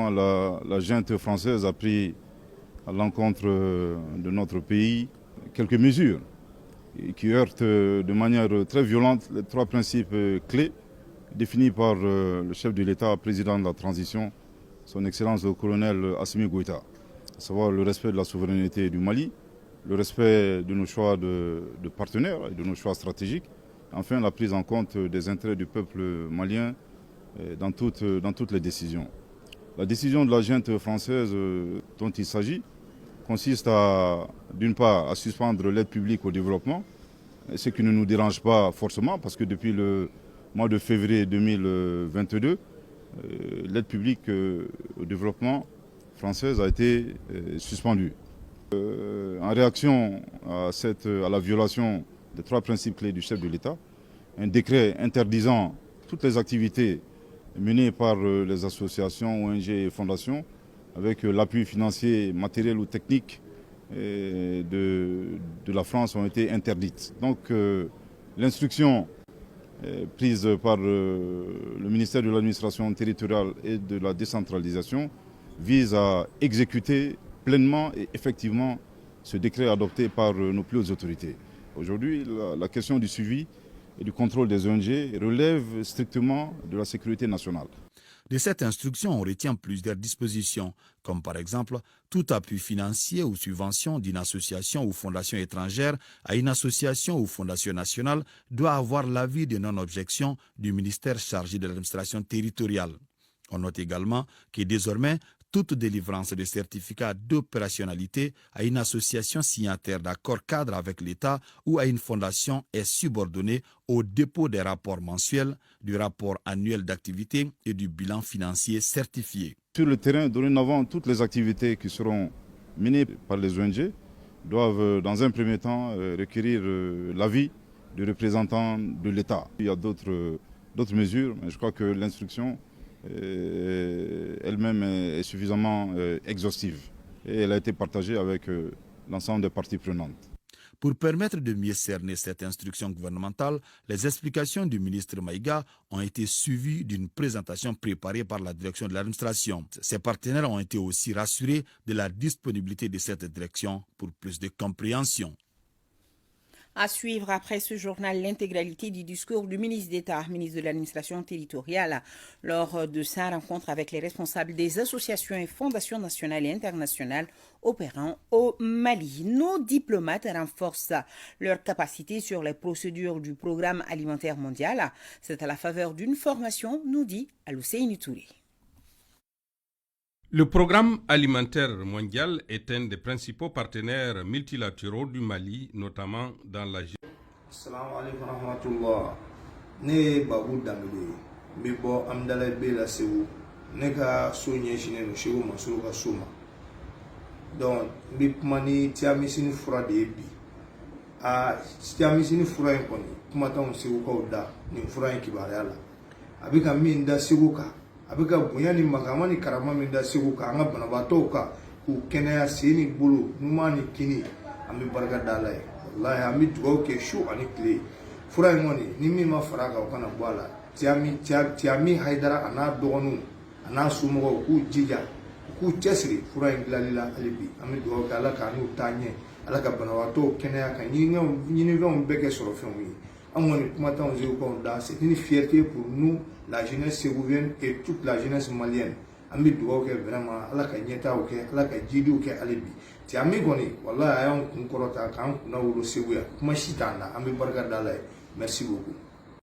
effectivement, la junte française a pris à l'encontre de notre pays quelques mesures qui heurtent de manière très violente les trois principes clés définis par le chef de l'État, président de la transition, son Excellence le colonel Assimi Goïta, à savoir le respect de la souveraineté du Mali, le respect de nos choix de partenaires et de nos choix stratégiques, enfin la prise en compte des intérêts du peuple malien dans toutes les décisions. La décision de la junte française dont il s'agit consiste d'une part, à suspendre l'aide publique au développement, ce qui ne nous dérange pas forcément parce que depuis le mois de février 2022, l'aide publique au développement française a été suspendue. En réaction à la violation des trois principes clés du chef de l'État, un décret interdisant toutes les activités menées par les associations, ONG et fondations avec l'appui financier, matériel ou technique de la France ont été interdites. Donc l'instruction prise par le ministère de l'administration territoriale et de la décentralisation vise à exécuter pleinement et effectivement ce décret adopté par nos plus hautes autorités. Aujourd'hui, la question du suivi et du contrôle des ONG relève strictement de la sécurité nationale. De cette instruction, on retient plusieurs dispositions, comme par exemple tout appui financier ou subvention d'une association ou fondation étrangère à une association ou fondation nationale doit avoir l'avis de non-objection du ministère chargé de l'administration territoriale. On note également que désormais, toute délivrance de certificats d'opérationnalité à une association signataire d'accord cadre avec l'État ou à une fondation est subordonnée au dépôt des rapports mensuels, du rapport annuel d'activité et du bilan financier certifié. Sur le terrain, dorénavant, toutes les activités qui seront menées par les ONG doivent, dans un premier temps, requérir l'avis du représentant de l'État. Il y a d'autres mesures, mais je crois que l'instruction elle-même est suffisamment exhaustive et elle a été partagée avec l'ensemble des parties prenantes. Pour permettre de mieux cerner cette instruction gouvernementale, les explications du ministre Maïga ont été suivies d'une présentation préparée par la direction de l'administration. Ses partenaires ont été aussi rassurés de la disponibilité de cette direction pour plus de compréhension. À suivre après ce journal l'intégralité du discours du ministre d'État, ministre de l'administration territoriale, lors de sa rencontre avec les responsables des associations et fondations nationales et internationales opérant au Mali. Nos diplomates renforcent leur capacité sur les procédures du programme alimentaire mondial. C'est à la faveur d'une formation, nous dit Alousseyni Touré. Le programme alimentaire mondial est un des principaux partenaires multilatéraux du Mali, notamment dans la gestion. Assalamu alaikum warahmatullah. Ne Babou Dambélé, Bibo Amdala Bela Seou, Neka Sounié Chineno Chou Masouka Souma. Donc, Bipmani Tiamisini Fura de Ebi. Tiamisini Fura Nkoni, Kumaton Seuka Oda, Nifura Nkibariala. Abika Minda Seuka. Abika bonyani makamani karama minda segu ka anga banabato ka ku kenaya seni bulu numani kini ami barga dalay wallahi ami dugo ke shu ani kle fura ngoni nimi ma faraga kana bwala tiami haidara ana dogonu ana sumo ku jija ku chesri fura nglalila alibi ami dugo ka ala ka nu tanye ala ka banabato kenaya ka nyini von beke soro fenwi amoni kuma tan zeu ko da c'est une fierté pour nous la jeunesse ségovienne et toute la jeunesse malienne. Ami dugaw ke vraiment ala ka nyetaw ke ala ka jidiw ke alibi ti ami goni wallahi ayon kun korota kan kuna wuro seguya kuma shitanda ami barka dalay merci beaucoup.